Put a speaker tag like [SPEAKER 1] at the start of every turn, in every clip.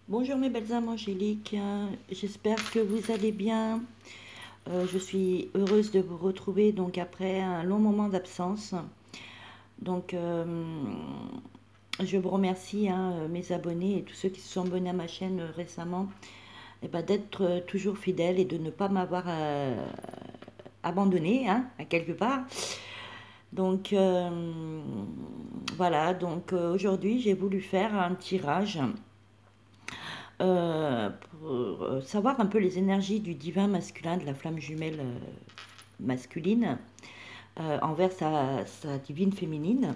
[SPEAKER 1] Bonjour mes belles âmes angéliques, j'espère que vous allez bien. Je suis heureuse de vous retrouver donc après un long moment d'absence. Donc je vous remercie mes abonnés et tous ceux qui se sont abonnés à ma chaîne récemment d'être toujours fidèles et de ne pas m'avoir abandonné à quelque part. Donc voilà, donc aujourd'hui j'ai voulu faire un tirage pour savoir un peu les énergies du divin masculin, de la flamme jumelle masculine, envers sa divine féminine.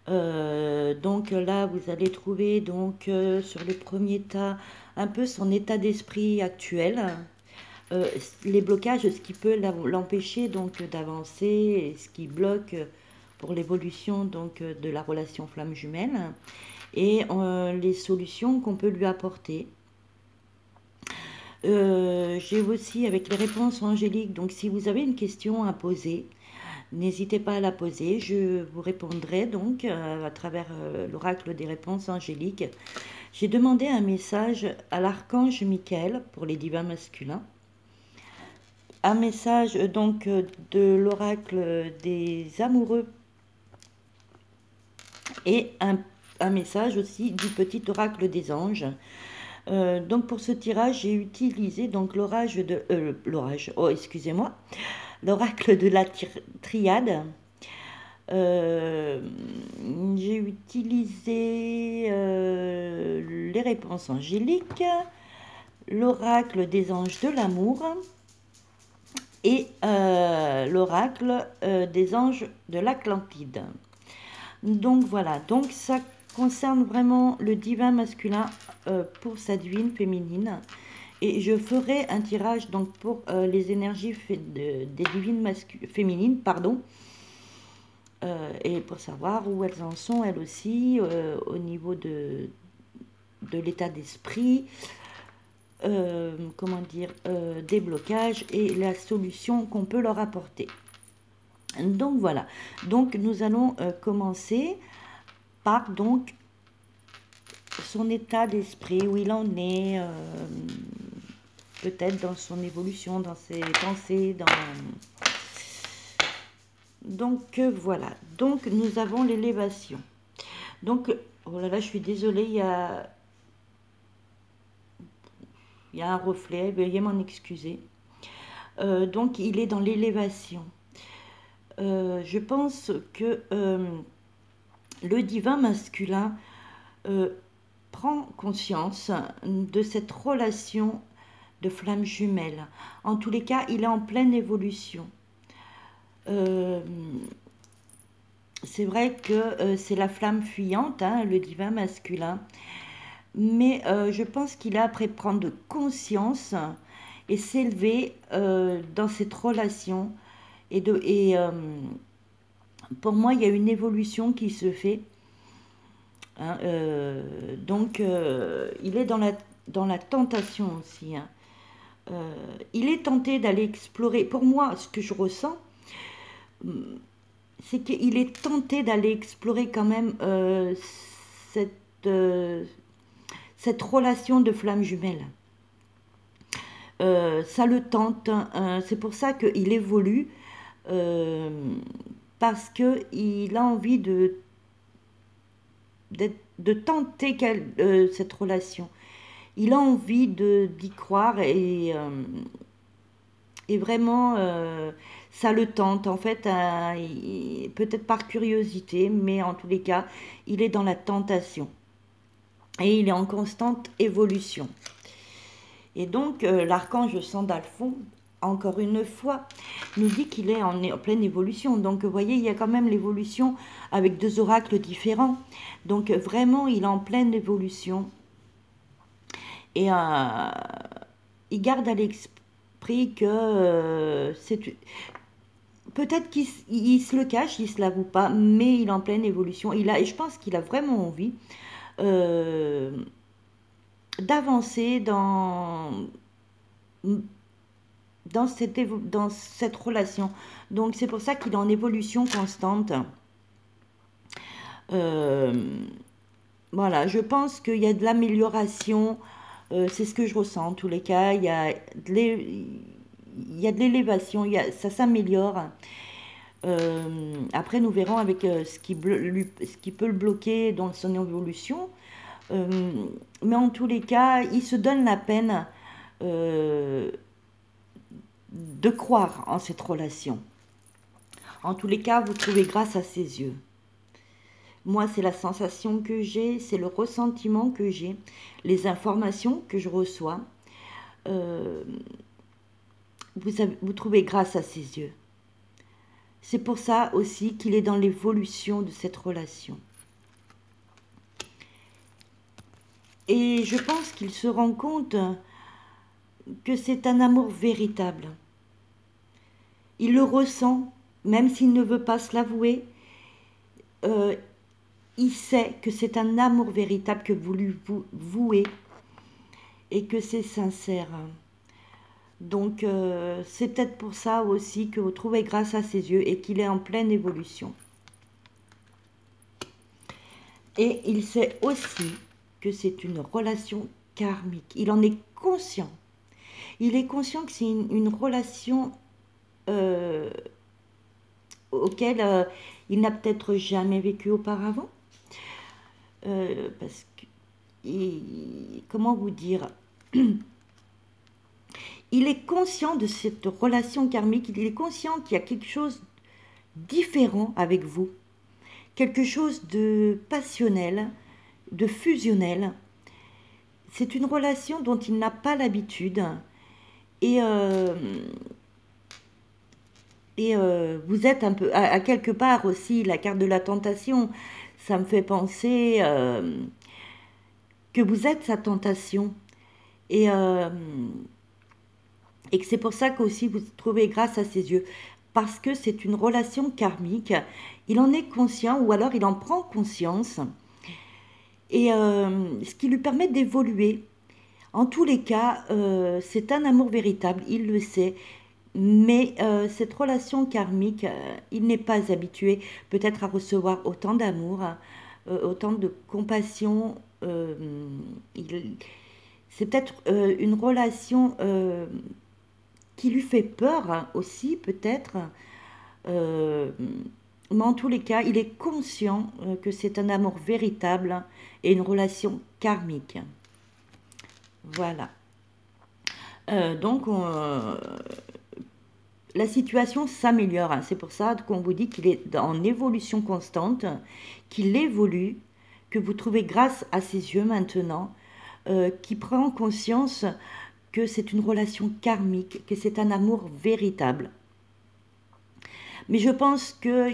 [SPEAKER 1] Donc là, vous allez trouver donc sur le premier tas un peu son état d'esprit actuel, les blocages, ce qui peut l'empêcher donc d'avancer, et ce qui bloque pour l'évolution donc de la relation flamme jumelle, et les solutions qu'on peut lui apporter. J'ai aussi avec les réponses angéliques, donc si vous avez une question à poser, n'hésitez pas à la poser, je vous répondrai donc à travers l'oracle des réponses angéliques. J'ai demandé un message à l'archange Michael pour les divins masculins, un message donc de l'oracle des amoureux et un message aussi du petit oracle des anges. Donc pour ce tirage, j'ai utilisé donc l'oracle de la triade. J'ai utilisé les réponses angéliques, l'oracle des anges de l'amour et l'oracle des anges de l'Atlantide. Donc voilà, donc ça concerne vraiment le divin masculin pour sa divine féminine. Et je ferai un tirage donc pour les énergies des divines féminines, pardon, et pour savoir où elles en sont elles aussi au niveau de l'état d'esprit, comment dire, des blocages et la solution qu'on peut leur apporter. Donc voilà, donc nous allons commencer par donc son état d'esprit, où il en est, peut-être dans son évolution, dans ses pensées, dans... Donc voilà, donc nous avons l'élévation. Donc, oh là là, je suis désolée, il y a un reflet, veuillez m'en excuser. Donc il est dans l'élévation. Je pense que le divin masculin prend conscience de cette relation de flamme jumelle. En tous les cas, il est en pleine évolution. C'est vrai que c'est la flamme fuyante, le divin masculin, mais je pense qu'il a après prendre conscience et s'élever dans cette relation. Et pour moi, il y a une évolution qui se fait. Donc, il est dans la tentation aussi. Il est tenté d'aller explorer. Pour moi, ce que je ressens, c'est qu'il est tenté d'aller explorer quand même cette relation de flamme jumelle. Ça le tente, c'est pour ça qu'il évolue, parce qu'il a envie de tenter cette relation. Il a envie d'y croire et vraiment ça le tente en fait, peut-être par curiosité, mais en tous les cas il est dans la tentation et il est en constante évolution. Et donc l'archange Sandalphon, encore une fois, nous dit qu'il est en pleine évolution. Donc vous voyez, il y a quand même l'évolution avec deux oracles différents. Donc vraiment, il est en pleine évolution. Et il garde à l'esprit que c'est... Peut-être qu'il se le cache, il ne se l'avoue pas, mais il est en pleine évolution. Et je pense qu'il a vraiment envie d'avancer dans cette relation. Donc c'est pour ça qu'il est en évolution constante. Voilà, je pense qu'il y a de l'amélioration, c'est ce que je ressens en tous les cas, il y a de l'élévation, ça s'améliore. Après, nous verrons avec ce qui peut le bloquer dans son évolution. Euh, mais en tous les cas, il se donne la peine euh, de croire en cette relation. En tous les cas, vous trouvez grâce à ses yeux. Moi, c'est la sensation que j'ai, c'est le ressentiment que j'ai, les informations que je reçois. Euh, vous trouvez grâce à ses yeux. C'est pour ça aussi qu'il est dans l'évolution de cette relation. Et je pense qu'il se rend compte que c'est un amour véritable. Il le ressent, même s'il ne veut pas se l'avouer. Il sait que c'est un amour véritable que vous lui vouez et que c'est sincère. Donc c'est peut-être pour ça aussi que vous trouvez grâce à ses yeux et qu'il est en pleine évolution. Et il sait aussi que c'est une relation karmique. Il en est conscient. Il est conscient que c'est une relation auquel il n'a peut-être jamais vécu auparavant. Parce que, comment vous dire, il est conscient de cette relation karmique, il est conscient qu'il y a quelque chose différent avec vous, quelque chose de passionnel, de fusionnel. C'est une relation dont il n'a pas l'habitude et vous êtes un peu, à quelque part aussi, la carte de la tentation, ça me fait penser que vous êtes sa tentation et que c'est pour ça qu'aussi vous trouvez grâce à ses yeux, parce que c'est une relation karmique, il en est conscient ou alors il en prend conscience et ce qui lui permet d'évoluer. En tous les cas, c'est un amour véritable, il le sait. Mais cette relation karmique, il n'est pas habitué peut-être à recevoir autant d'amour, autant de compassion. C'est peut-être une relation qui lui fait peur aussi, peut-être. Mais en tous les cas, il est conscient que c'est un amour véritable et une relation karmique. Voilà. Donc, la situation s'améliore. Hein. C'est pour ça qu'on vous dit qu'il est en évolution constante, qu'il évolue, que vous trouvez grâce à ses yeux maintenant, qui prend conscience que c'est une relation karmique, que c'est un amour véritable. Mais je pense que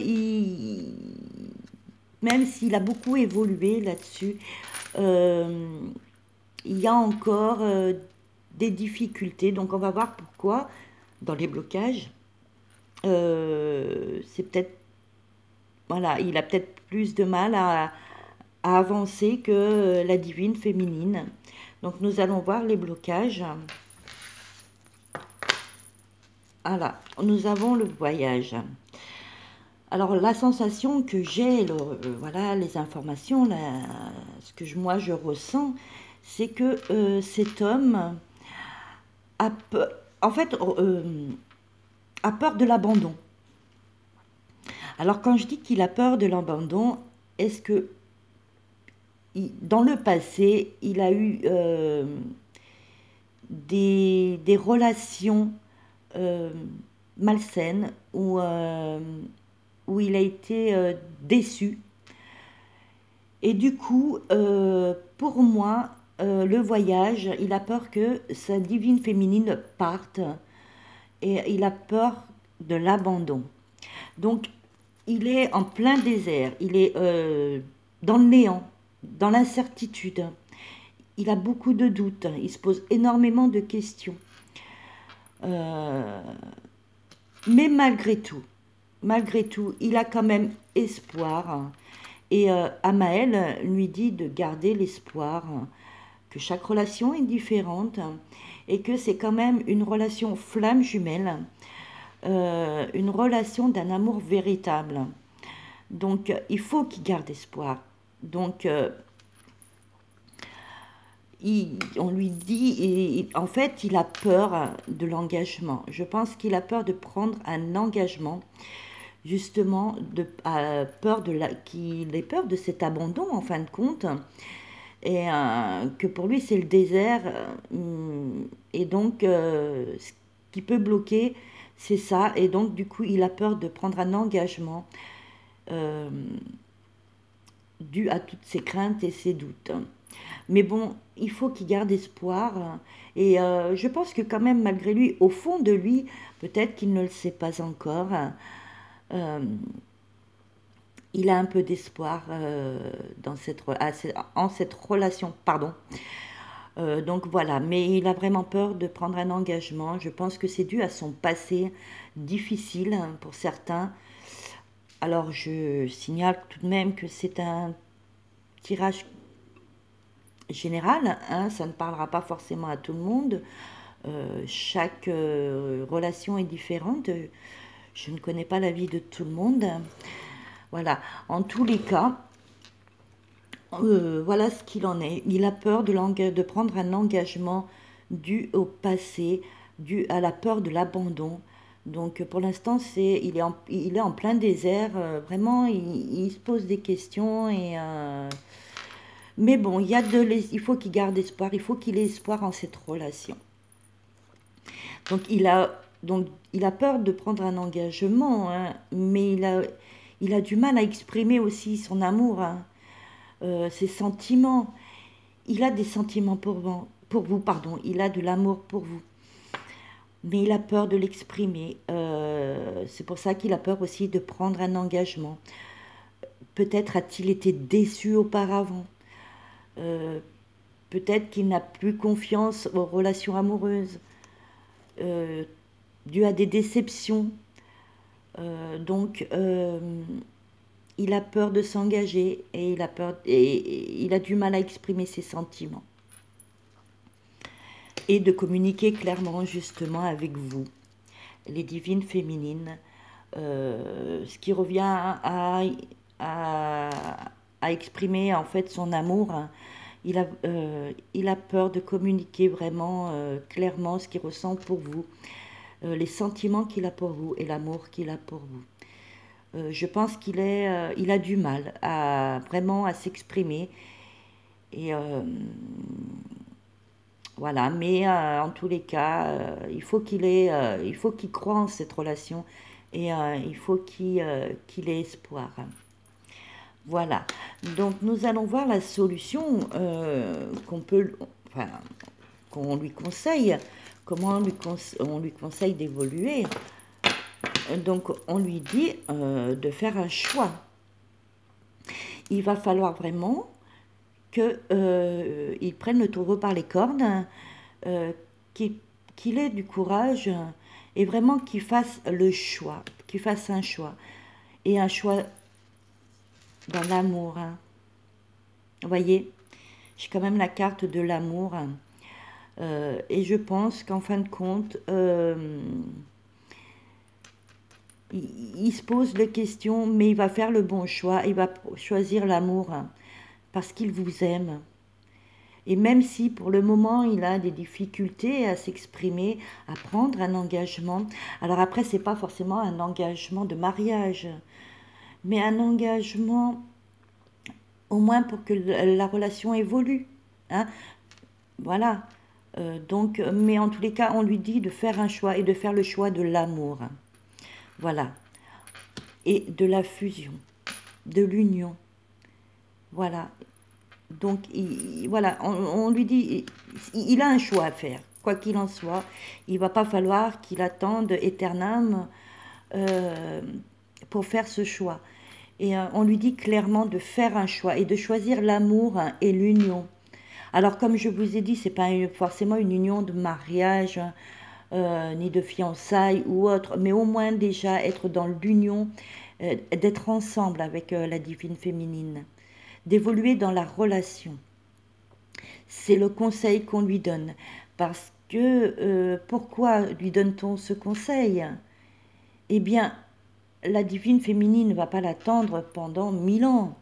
[SPEAKER 1] même s'il a beaucoup évolué là-dessus, il y a encore des difficultés. Donc on va voir pourquoi. Dans les blocages, c'est peut-être, voilà, il a peut-être plus de mal à avancer que la divine féminine. Donc nous allons voir les blocages. Voilà, nous avons le voyage. Alors la sensation que j'ai, voilà, les informations, ce que moi je ressens, c'est que cet homme a peur. En fait, a peur de l'abandon. Alors quand je dis qu'il a peur de l'abandon, est-ce que dans le passé, il a eu des relations malsaines où il a été déçu. Et du coup, pour moi, le voyage, il a peur que sa divine féminine parte et il a peur de l'abandon. Donc, il est en plein désert, il est dans le néant, dans l'incertitude. Il a beaucoup de doutes, il se pose énormément de questions. Mais malgré tout, il a quand même espoir. Et Amael lui dit de garder l'espoir, que chaque relation est différente et que c'est quand même une relation flamme jumelle, une relation d'un amour véritable. Donc il faut qu'il garde espoir. Donc on lui dit, en fait, il a peur de l'engagement. Je pense qu'il a peur de prendre un engagement, justement, qu'il ait peur de cet abandon, en fin de compte, et que pour lui, c'est le désert. Et donc, ce qui peut bloquer, c'est ça. Et donc, du coup, il a peur de prendre un engagement euh, dû à toutes ses craintes et ses doutes. Mais bon, il faut qu'il garde espoir. Et je pense que quand même, malgré lui, au fond de lui, peut-être qu'il ne le sait pas encore, euh, il a un peu d'espoir en cette relation. Pardon. Donc voilà, mais il a vraiment peur de prendre un engagement. Je pense que c'est dû à son passé difficile pour certains. Alors je signale tout de même que c'est un tirage général, hein, ça ne parlera pas forcément à tout le monde. Chaque relation est différente. Je ne connais pas la vie de tout le monde. Voilà. En tous les cas, voilà ce qu'il en est. Il a peur de prendre un engagement dû au passé, dû à la peur de l'abandon. Donc pour l'instant, il est en plein désert. Vraiment, il se pose des questions mais bon, il faut qu'il garde espoir. Il faut qu'il ait espoir en cette relation. Donc il a peur de prendre un engagement, hein, mais il a du mal à exprimer aussi son amour, hein, ses sentiments. Il a des sentiments pour vous, pardon. Il a de l'amour pour vous, mais il a peur de l'exprimer. C'est pour ça qu'il a peur aussi de prendre un engagement. Peut-être a-t-il été déçu auparavant. Euh, Peut-être qu'il n'a plus confiance aux relations amoureuses. Euh, Dû à des déceptions. Donc, il a peur de s'engager et il a du mal à exprimer ses sentiments et de communiquer clairement justement avec vous, les divines féminines, ce qui revient à, à exprimer en fait son amour. Hein. Il a peur de communiquer vraiment clairement ce qu'il ressent pour vous, les sentiments qu'il a pour vous et l'amour qu'il a pour vous. Je pense il a du mal vraiment à s'exprimer. Et voilà, mais en tous les cas, il faut qu'il croie en cette relation et il faut qu'il ait espoir. Voilà. Donc nous allons voir la solution enfin, qu'on lui conseille, comment on lui conseille d'évoluer. Donc on lui dit de faire un choix. Il va falloir vraiment qu'il prenne le taureau par les cornes, qu'il ait du courage et vraiment qu'il fasse le choix, qu'il fasse un choix. Et un choix dans l'amour. Hein. Vous voyez, j'ai quand même la carte de l'amour. Et je pense qu'en fin de compte, il se pose les questions, mais il va faire le bon choix. Il va choisir l'amour parce qu'il vous aime. Et même si pour le moment il a des difficultés à s'exprimer, à prendre un engagement, alors après c'est pas forcément un engagement de mariage, mais un engagement au moins pour que la relation évolue. Hein. Voilà. Donc, mais en tous les cas, on lui dit de faire un choix et de faire le choix de l'amour. Voilà. Et de la fusion, de l'union. Voilà. Donc, voilà, on lui dit, il a un choix à faire, quoi qu'il en soit. Il ne va pas falloir qu'il attende éternellement pour faire ce choix. Et on lui dit clairement de faire un choix et de choisir l'amour et l'union. Alors, comme je vous ai dit, ce n'est pas forcément une union de mariage, ni de fiançailles ou autre, mais au moins déjà être dans l'union, d'être ensemble avec la divine féminine, d'évoluer dans la relation. C'est le conseil qu'on lui donne. Parce que, pourquoi lui donne-t-on ce conseil? Eh bien, la divine féminine ne va pas l'attendre pendant 1000 ans.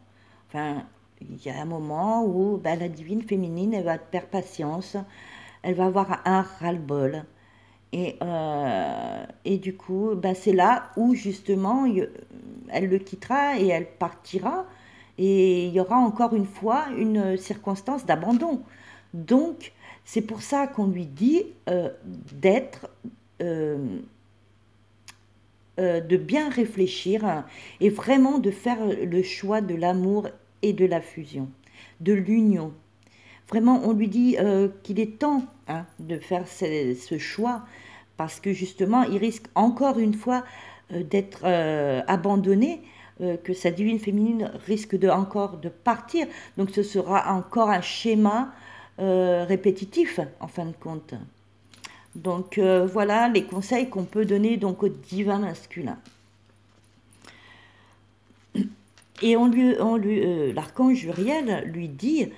[SPEAKER 1] Enfin, il y a un moment où ben, la divine féminine, elle va perdre patience, elle va avoir un ras-le-bol. Et du coup, ben, c'est là où justement elle le quittera et elle partira. Et il y aura encore une fois une circonstance d'abandon. Donc, c'est pour ça qu'on lui dit d'être, euh, de bien réfléchir et vraiment de faire le choix de l'amour et de la fusion, de l'union. Vraiment, on lui dit qu'il est temps hein, de faire ce choix parce que justement, il risque encore une fois d'être abandonné, que sa divine féminine risque encore de partir. Donc ce sera encore un schéma répétitif en fin de compte. Donc voilà les conseils qu'on peut donner donc au divin masculin. Et l'archange Uriel lui dit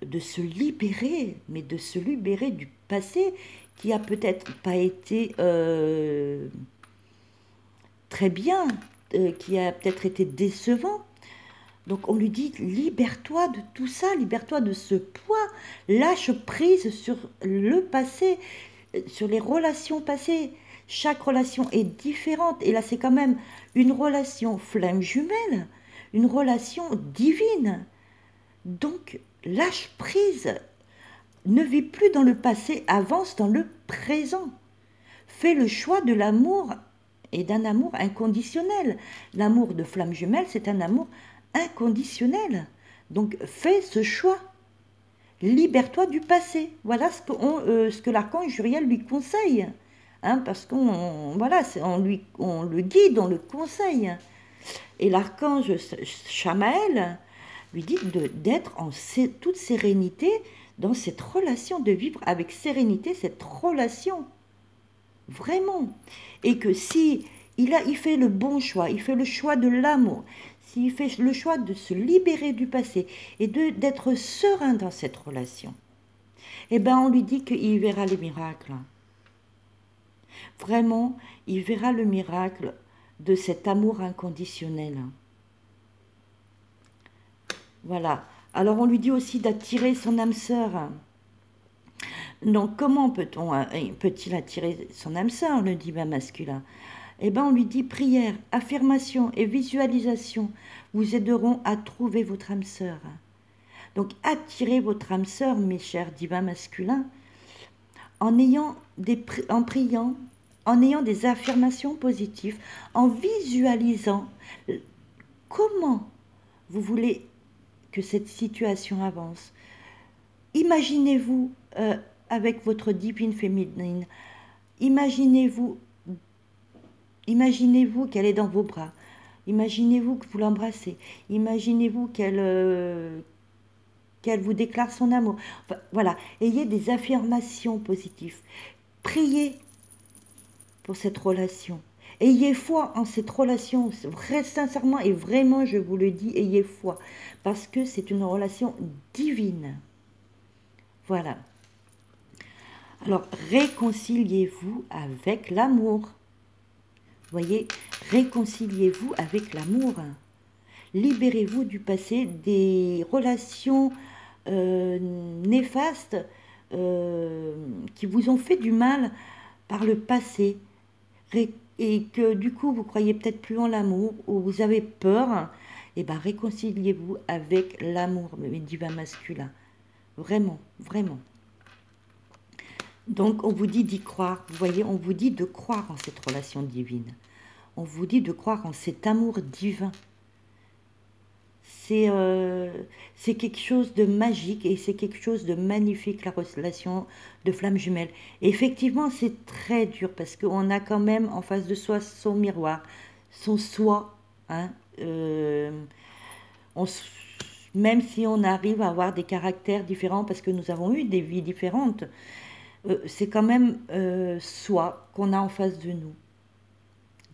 [SPEAKER 1] de se libérer, mais de se libérer du passé qui a peut-être pas été très bien, qui a peut-être été décevant. Donc on lui dit libère-toi de tout ça, libère-toi de ce poids, lâche prise sur le passé, sur les relations passées. Chaque relation est différente et là c'est quand même une relation flamme jumelle, une relation divine. Donc lâche prise, ne vis plus dans le passé, avance dans le présent. Fais le choix de l'amour et d'un amour inconditionnel. L'amour de flamme jumelle, c'est un amour inconditionnel. Donc fais ce choix. Libère-toi du passé. Voilà ce que l'archange Uriel lui conseille. Hein, parce qu'on voilà, on le guide, on le conseille. Et l'archange Chamaël lui dit d'être en toute sérénité dans cette relation, de vivre avec sérénité cette relation. Vraiment. Et que si il fait le bon choix, il fait le choix de l'amour, s'il fait le choix de se libérer du passé et d'être serein dans cette relation, eh bien on lui dit qu'il verra les miracles. Vraiment, il verra le miracle de cet amour inconditionnel. Voilà. Alors on lui dit aussi d'attirer son âme sœur. Donc comment peut-il attirer son âme sœur, le divin masculin? Eh bien on lui dit prière, affirmation et visualisation vous aideront à trouver votre âme sœur. Donc attirez votre âme sœur, mes chers divins masculins, en priant, en ayant des affirmations positives, en visualisant comment vous voulez que cette situation avance. Imaginez-vous avec votre divine féminine, imaginez-vous qu'elle est dans vos bras, imaginez-vous que vous l'embrassez, imaginez-vous qu'elle vous déclare son amour. Enfin, voilà, ayez des affirmations positives. Priez pour cette relation. Ayez foi en cette relation, vrai, sincèrement et vraiment, je vous le dis, ayez foi, parce que c'est une relation divine. Voilà. Alors, réconciliez-vous avec l'amour. Voyez, réconciliez-vous avec l'amour. Libérez-vous du passé, des relations néfastes qui vous ont fait du mal par le passé et que du coup vous croyez peut-être plus en l'amour ou vous avez peur. Et bien réconciliez-vous avec l'amour divin masculin. Vraiment, vraiment. Donc on vous dit d'y croire, vous voyez, on vous dit de croire en cette relation divine. On vous dit de croire en cet amour divin. C'est quelque chose de magique et c'est quelque chose de magnifique, la relation de flamme jumelle. Et effectivement, c'est très dur parce qu'on a quand même en face de soi son miroir, son soi. Hein, même si on arrive à avoir des caractères différents parce que nous avons eu des vies différentes, c'est quand même soi qu'on a en face de nous.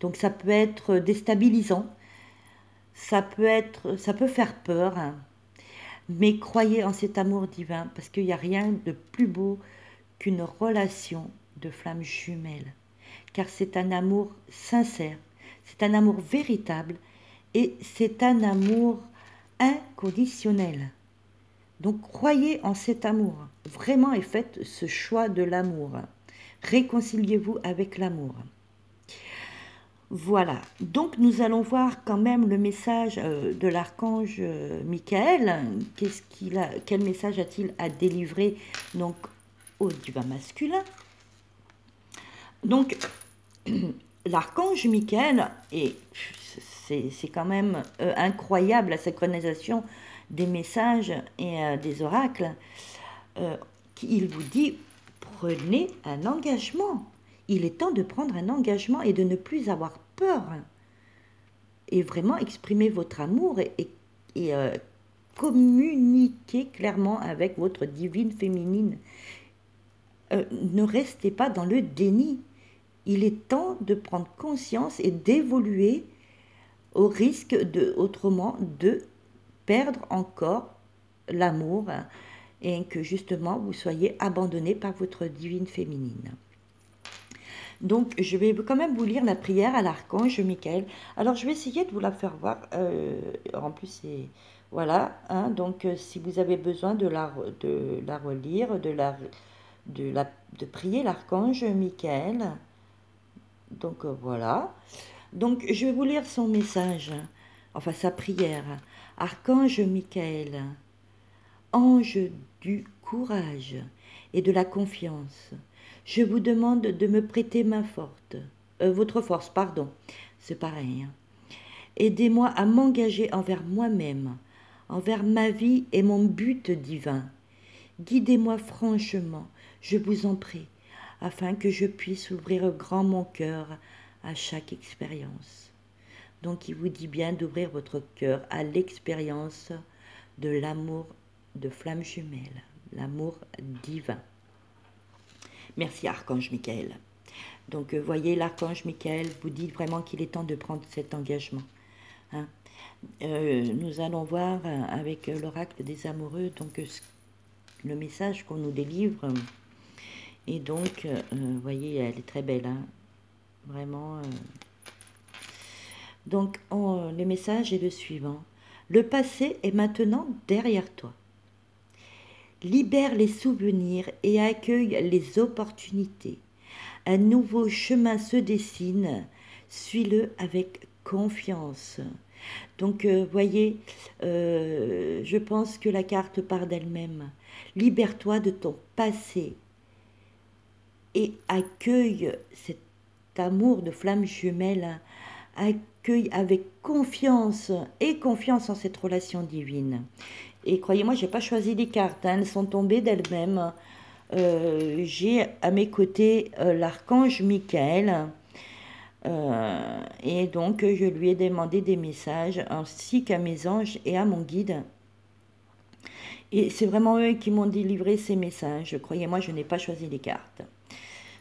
[SPEAKER 1] Donc ça peut être déstabilisant, ça peut faire peur, hein. Mais croyez en cet amour divin parce qu'il n'y a rien de plus beau qu'une relation de flamme jumelle. Car c'est un amour sincère, c'est un amour véritable et c'est un amour inconditionnel. Donc croyez en cet amour, vraiment, et faites ce choix de l'amour. Réconciliez-vous avec l'amour. Voilà, donc nous allons voir quand même le message de l'archange Michael. Quel message a-t-il à délivrer donc au divin masculin? Donc, l'archange Michael, et c'est quand même incroyable la synchronisation des messages et des oracles, il vous dit, prenez un engagement. Il est temps de prendre un engagement et de ne plus avoir peur. Et vraiment exprimer votre amour et communiquer clairement avec votre divine féminine. Ne restez pas dans le déni. Il est temps de prendre conscience et d'évoluer au risque autrement de perdre encore l'amour et que justement vous soyez abandonné par votre divine féminine. Donc je vais quand même vous lire la prière à l'archange Michael. Alors je vais essayer de vous la faire voir. En plus c'est voilà. Hein, donc si vous avez besoin de la relire, de prier l'archange Michael. Donc voilà. Donc je vais vous lire son message, enfin sa prière. Archange Michael, ange du courage et de la confiance, je vous demande de me prêter votre force, pardon, c'est pareil. Hein. Aidez-moi à m'engager envers moi-même, envers ma vie et mon but divin. Guidez-moi franchement, je vous en prie, afin que je puisse ouvrir grand mon cœur à chaque expérience. Donc il vous dit bien d'ouvrir votre cœur à l'expérience de l'amour de flamme jumelle, l'amour divin. Merci Archange Michael. Donc voyez, l'Archange Michael vous dit vraiment qu'il est temps de prendre cet engagement. Hein. Nous allons voir avec l'oracle des amoureux donc le message qu'on nous délivre. Et donc, voyez, elle est très belle. Hein. Vraiment. Donc, le message est le suivant. Le passé est maintenant derrière toi. Libère les souvenirs et accueille les opportunités. Un nouveau chemin se dessine, suis-le avec confiance. Donc, voyez, je pense que la carte part d'elle-même. Libère-toi de ton passé et accueille cet amour de flamme jumelle. Accueille avec confiance et confiance en cette relation divine. Et croyez-moi, je n'ai pas choisi les cartes, hein, elles sont tombées d'elles-mêmes. J'ai à mes côtés l'archange Michael. Et donc, je lui ai demandé des messages, ainsi qu'à mes anges et à mon guide. Et c'est vraiment eux qui m'ont délivré ces messages. Croyez-moi, je n'ai pas choisi les cartes.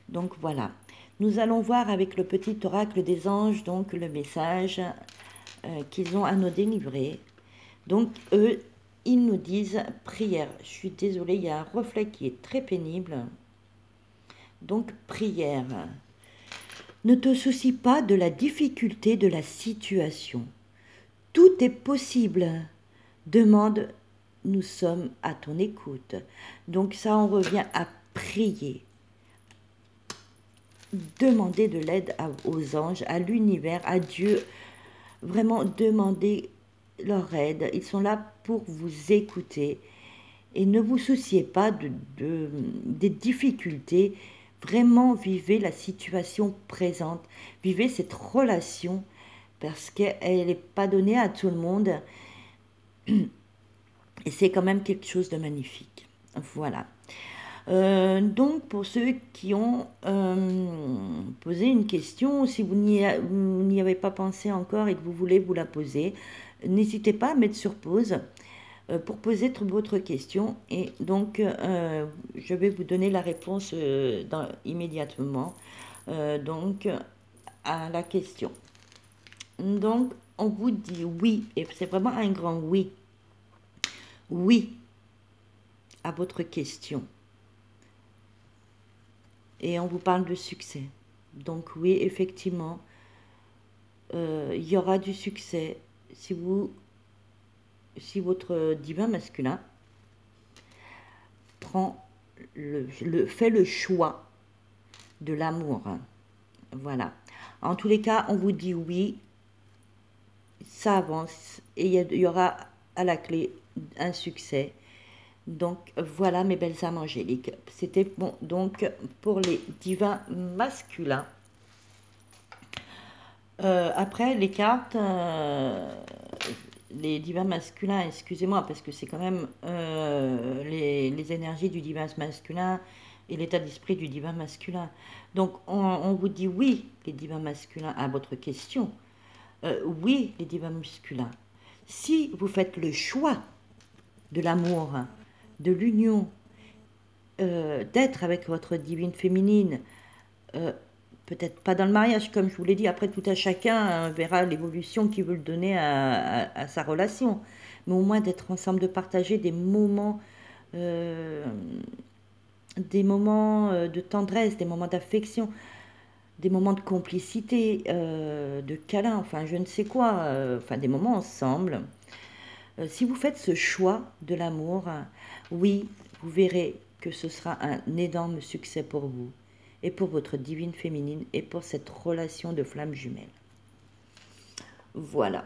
[SPEAKER 1] Donc voilà. Nous allons voir avec le petit oracle des anges, donc le message qu'ils ont à nous délivrer. Donc eux, ils nous disent prière. Je suis désolée, il y a un reflet qui est très pénible. Donc prière. Ne te soucie pas de la difficulté de la situation. Tout est possible. Demande, nous sommes à ton écoute. Donc ça, on revient à prier. Demandez de l'aide aux anges, à l'univers, à Dieu. Vraiment, demandez leur aide. Ils sont là pour vous écouter. Et ne vous souciez pas des difficultés. Vraiment, vivez la situation présente. Vivez cette relation parce qu'elle n'est pas donnée à tout le monde. Et c'est quand même quelque chose de magnifique. Voilà. Donc, pour ceux qui ont posé une question, si vous n'y avez pas pensé encore et que vous voulez vous la poser, n'hésitez pas à mettre sur pause pour poser votre question. Et donc, je vais vous donner la réponse immédiatement donc, à la question. Donc, on vous dit oui, et c'est vraiment un grand oui. Oui à votre question. Et on vous parle de succès. Donc oui, effectivement, il y aura du succès si votre divin masculin fait le choix de l'amour. Voilà. En tous les cas, on vous dit oui, ça avance et il y aura à la clé un succès. Donc voilà mes belles âmes angéliques. C'était bon donc pour les divins masculins. Après les cartes, les divins masculins, excusez-moi parce que c'est quand même les énergies du divin masculin et l'état d'esprit du divin masculin. Donc on vous dit oui les divins masculins à votre question. Oui les divins masculins. Si vous faites le choix de l'amour, de l'union, d'être avec votre divine féminine, peut-être pas dans le mariage, comme je vous l'ai dit, après tout à chacun verra l'évolution qu'il veut le donner à sa relation, mais au moins d'être ensemble, de partager des moments de tendresse, des moments d'affection, des moments de complicité, de câlin, enfin je ne sais quoi, enfin des moments ensemble. Si vous faites ce choix de l'amour, oui, vous verrez que ce sera un énorme succès pour vous et pour votre divine féminine et pour cette relation de flamme jumelle. Voilà.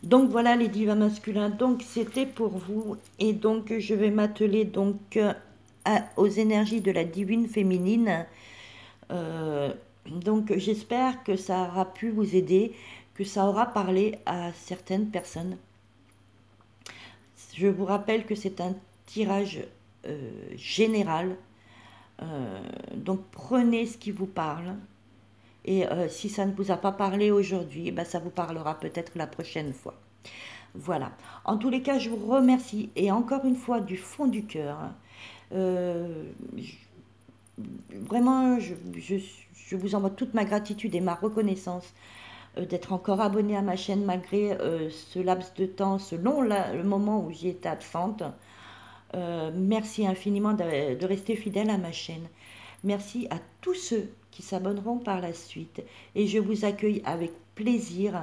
[SPEAKER 1] Donc voilà les divins masculins, donc c'était pour vous et donc je vais m'atteler donc aux énergies de la divine féminine. Donc j'espère que ça aura pu vous aider, que ça aura parlé à certaines personnes. Je vous rappelle que c'est un tirage général, donc prenez ce qui vous parle et si ça ne vous a pas parlé aujourd'hui, ben ça vous parlera peut-être la prochaine fois. Voilà, en tous les cas je vous remercie et encore une fois du fond du cœur, vraiment je vous envoie toute ma gratitude et ma reconnaissance d'être encore abonné à ma chaîne malgré ce laps de temps, selon le moment où j'y étais absente. Merci infiniment de rester fidèle à ma chaîne. Merci à tous ceux qui s'abonneront par la suite. Et je vous accueille avec plaisir